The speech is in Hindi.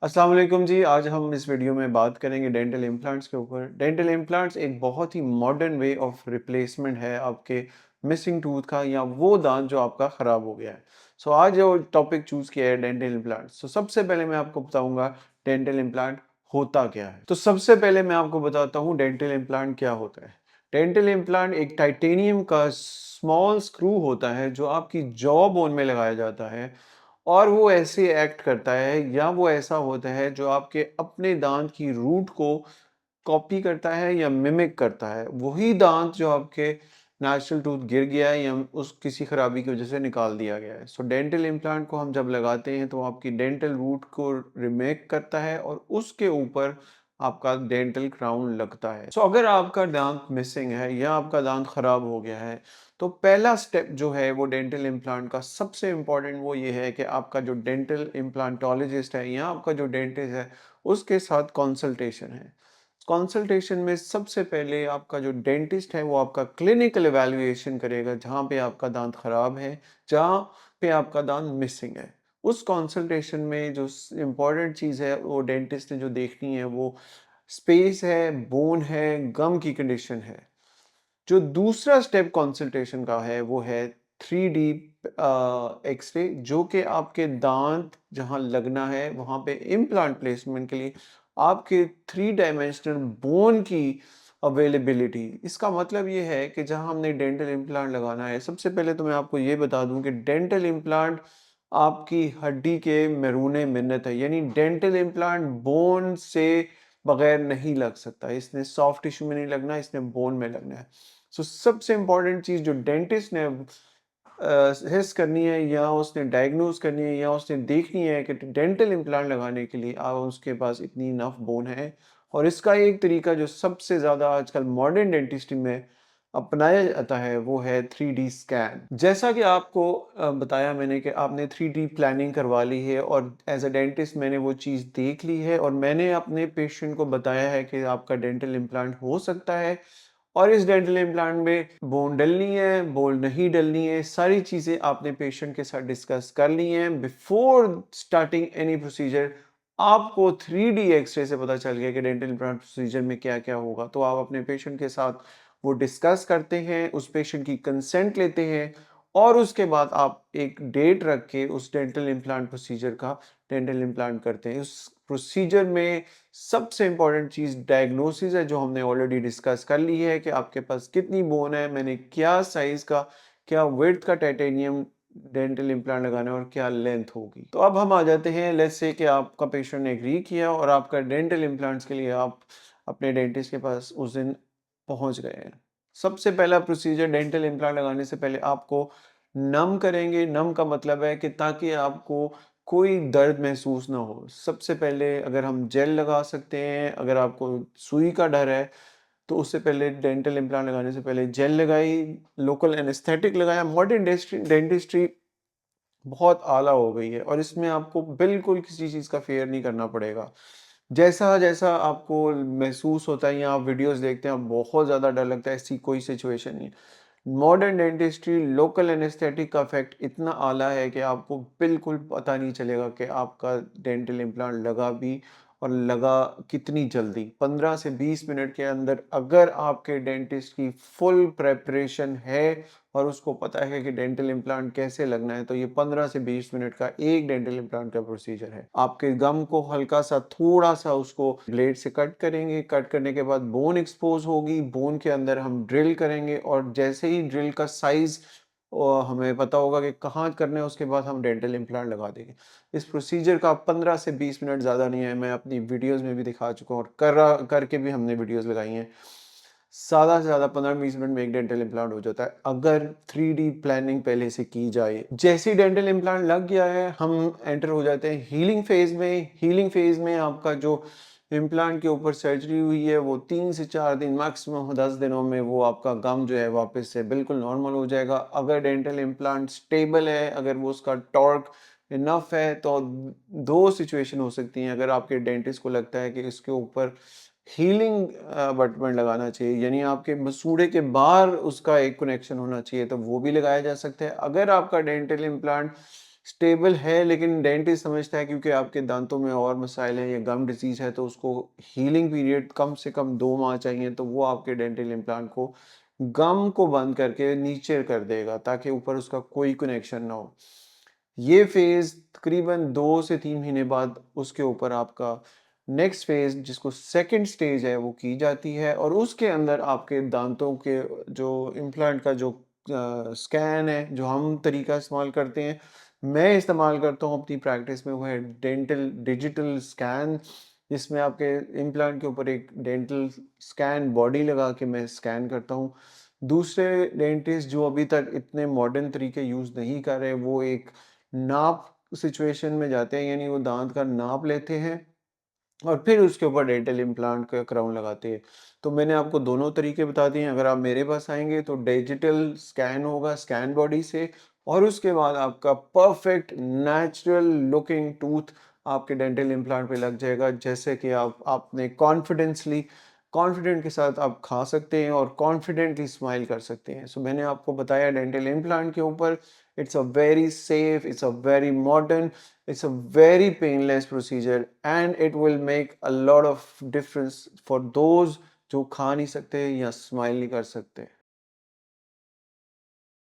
अस्सलाम वालेकुम जी। आज हम इस वीडियो में बात करेंगे डेंटल इम्प्लांट्स के ऊपर। डेंटल इम्प्लांट्स एक बहुत ही मॉडर्न वे ऑफ रिप्लेसमेंट है आपके मिसिंग टूथ का या वो दांत जो आपका ख़राब हो गया है। आज जो टॉपिक चूज़ किया है डेंटल इम्प्लांट्स, सबसे पहले मैं आपको बताऊंगा डेंटल इम्प्लांट होता क्या है। तो सबसे पहले मैं आपको बताता हूँ डेंटल इम्प्लांट क्या होता है। डेंटल इम्प्लांट एक टाइटेनियम का स्मॉल स्क्रू होता है जो आपकी जॉ बोन में लगाया जाता है और वो ऐसे एक्ट करता है या वो ऐसा होता है जो आपके अपने दांत की रूट को कॉपी करता है या मिमिक करता है। वही दांत जो आपके नेचुरल टूथ गिर गया है या उस किसी खराबी की वजह से निकाल दिया गया है। डेंटल इम्प्लांट को हम जब लगाते हैं तो आपकी डेंटल रूट को रिमेक करता है और उसके ऊपर आपका डेंटल क्राउन लगता है। अगर आपका दांत मिसिंग है या आपका दांत खराब हो गया है तो पहला स्टेप जो है वो डेंटल इम्प्लांट का सबसे इम्पॉर्टेंट वो ये है कि आपका जो डेंटल इम्प्लांटोलॉजिस्ट है या आपका जो डेंटिस्ट है उसके साथ कंसल्टेशन है। कंसल्टेशन में सबसे पहले आपका जो डेंटिस्ट है वो आपका क्लिनिकल एवेल्युएशन करेगा जहाँ पे आपका दांत खराब है, जहाँ पे आपका दांत मिसिंग है। उस कंसल्टेशन में जो इम्पोर्टेंट चीज़ है वो डेंटिस्ट ने जो देखनी है वो स्पेस है, बोन है, गम की कंडीशन है। जो दूसरा स्टेप कंसल्टेशन का है वो है 3D एक्सरे, जो कि आपके दांत जहां लगना है वहां पे इम्प्लांट प्लेसमेंट के लिए आपके 3 डायमेंशनल बोन की अवेलेबिलिटी। इसका मतलब ये है कि जहां हमने डेंटल इम्प्लांट लगाना है, सबसे पहले तो मैं आपको ये बता दूं कि डेंटल इम्प्लांट आपकी हड्डी के मैरून मिन्नत है, यानी डेंटल इम्प्लांट बोन से बगैर नहीं लग सकता। इसने सॉफ्ट टिश्यू में नहीं लगना, इसने बोन में लगना है। सबसे इंपॉर्टेंट चीज जो डेंटिस्ट ने हिस करनी है या उसने डायग्नोज करनी है या उसने देखनी है कि डेंटल इम्प्लांट लगाने के लिए आप उसके पास इतनी इनफ बोन है। और इसका एक तरीका जो सबसे ज्यादा आजकल मॉडर्न डेंटिस्ट्री में अपनाया जाता है वो है 3D स्कैन। जैसा कि आपको बताया मैंने कि आपने 3D प्लानिंग करवा ली है और एज अ डेंटिस्ट मैंने वो चीज़ देख ली है और मैंने अपने पेशेंट को बताया है कि आपका डेंटल इम्प्लांट हो सकता है और इस डेंटल इम्प्लांट में बोन डलनी है, बोन नहीं डलनी है, सारी चीज़ें आपने पेशेंट के साथ डिस्कस कर ली हैं। बिफोर स्टार्टिंग एनी प्रोसीजर आपको 3D एक्सरे से पता चल गया कि डेंटल इम्प्लांट प्रोसीजर में क्या क्या होगा, तो आप अपने पेशेंट के साथ वो डिस्कस करते हैं, उस पेशेंट की कंसेंट लेते हैं और उसके बाद आप एक डेट रख के उस डेंटल इम्प्लांट प्रोसीजर का डेंटल इम्प्लांट करते हैं। उस प्रोसीजर में सबसे इंपॉर्टेंट चीज़ डायग्नोसिस है जो हमने ऑलरेडी डिस्कस कर ली है कि आपके पास कितनी बोन है, मैंने क्या साइज का, क्या विड्थ का टाइटेनियम डेंटल इम्प्लांट लगाना है और क्या लेंथ होगी। तो अब हम आ जाते हैं, लेट्स से कि आपका पेशेंट ने एग्री किया और आपका डेंटल इम्प्लांट्स के लिए आप अपने डेंटिस्ट के पास उस दिन पहुंच गए हैं। सबसे पहला प्रोसीजर डेंटल इम्प्लांट लगाने से पहले आपको नम करेंगे। नम का मतलब है कि ताकि आपको कोई दर्द महसूस ना हो। सबसे पहले अगर हम जेल लगा सकते हैं, अगर आपको सुई का डर है तो उससे पहले डेंटल इम्प्लांट लगाने से पहले जेल लगाई, लोकल एनेस्थेटिक लगाया। मॉडर्न डेंटिस्ट्री बहुत आला हो गई है और इसमें आपको बिल्कुल किसी चीज़ का फेयर नहीं करना पड़ेगा। जैसा जैसा आपको महसूस होता है या आप वीडियोस देखते हैं, बहुत ज़्यादा डर लगता है, ऐसी कोई सिचुएशन नहीं है। मॉडर्न डेंटिस्ट्री लोकल एनेस्थेटिक का इफेक्ट इतना आला है कि आपको बिल्कुल पता नहीं चलेगा कि आपका डेंटल इम्प्लांट लगा भी और लगा कितनी जल्दी। 15 से 20 मिनट के अंदर अगर आपके डेंटिस्ट की फुल प्रेपरेशन है और उसको पता है कि डेंटल इम्प्लांट कैसे लगना है, तो ये 15 से 20 मिनट का एक डेंटल इम्प्लांट का प्रोसीजर है। आपके गम को हल्का सा थोड़ा सा उसको ब्लेड से कट करेंगे, कट करने के बाद बोन एक्सपोज होगी, बोन के अंदर हम ड्रिल करेंगे और जैसे ही ड्रिल का साइज हमें पता होगा कि कहाँ करना है, उसके बाद हम डेंटल इम्प्लांट लगा देंगे। इस प्रोसीजर का 15 से 20 मिनट ज़्यादा नहीं है, मैं अपनी वीडियोस में भी दिखा चुका हूँ और करके भी हमने वीडियोस लगाई हैं। ज़्यादा से ज़्यादा 15-20 मिनट में एक डेंटल इम्प्लांट हो जाता है अगर 3D प्लानिंग पहले से की जाए। जैसे ही डेंटल इम्प्लांट लग गया है, हम एंटर हो जाते हैं हीलिंग फेज में। हीलिंग फेज में आपका जो इम्प्लांट के ऊपर सर्जरी हुई है वो 3 से 4 दिन, मैक्सिमम 10 दिनों में वो आपका गम जो है वापस से बिल्कुल नॉर्मल हो जाएगा। अगर डेंटल इम्प्लांट स्टेबल है, अगर वो उसका टॉर्क इनफ है, तो दो सिचुएशन हो सकती हैं। अगर आपके डेंटिस्ट को लगता है कि इसके ऊपर हीलिंग अबटमेंट लगाना चाहिए, यानी आपके मसूड़े के बाहर उसका एक कनेक्शन होना चाहिए, तो वो भी लगाया जा सकता है। अगर आपका डेंटल इम्प्लांट स्टेबल है, लेकिन डेंटिस्ट समझता है क्योंकि आपके दांतों में और मसाइल हैं, ये गम डिसीज़ है, तो उसको हीलिंग पीरियड कम से कम 2 माह चाहिए, तो वो आपके डेंटल इम्प्लांट को गम को बंद करके नीचे कर देगा ताकि ऊपर उसका कोई कनेक्शन ना हो। ये फ़ेज़ तकरीबन 2 से 3 महीने बाद उसके ऊपर आपका नेक्स्ट फ़ेज़ जिसको सेकंड स्टेज है वो की जाती है, और उसके अंदर आपके दांतों के जो इम्प्लांट का जो स्कैन है, जो हम तरीका इस्तेमाल करते हैं, मैं इस्तेमाल करता हूँ अपनी प्रैक्टिस में, वो है डेंटल डिजिटल स्कैन, जिसमें आपके इम्प्लांट के ऊपर एक डेंटल स्कैन बॉडी लगा के मैं स्कैन करता हूँ। दूसरे डेंटिस्ट जो अभी तक इतने मॉडर्न तरीके यूज़ नहीं कर रहे, वो एक नाप सिचुएशन में जाते हैं, यानी वो दाँत का नाप लेते हैं और फिर उसके ऊपर डेंटल इम्प्लांट का क्राउन लगाते हैं। तो मैंने आपको दोनों तरीके बता दिए हैं। अगर आप मेरे पास आएँगे तो डिजिटल स्कैन होगा स्कैन बॉडी से, और उसके बाद आपका परफेक्ट नेचुरल लुकिंग टूथ आपके डेंटल इम्प्लांट पे लग जाएगा, जैसे कि आप आपने कॉन्फिडेंट के साथ आप खा सकते हैं और कॉन्फिडेंटली स्माइल कर सकते हैं। सो मैंने आपको बताया डेंटल इम्प्लांट के ऊपर, it's a very safe, it's a very modern, it's a very painless procedure and it will make a lot of difference for those जो खा नहीं सकते या स्माइल नहीं कर सकते।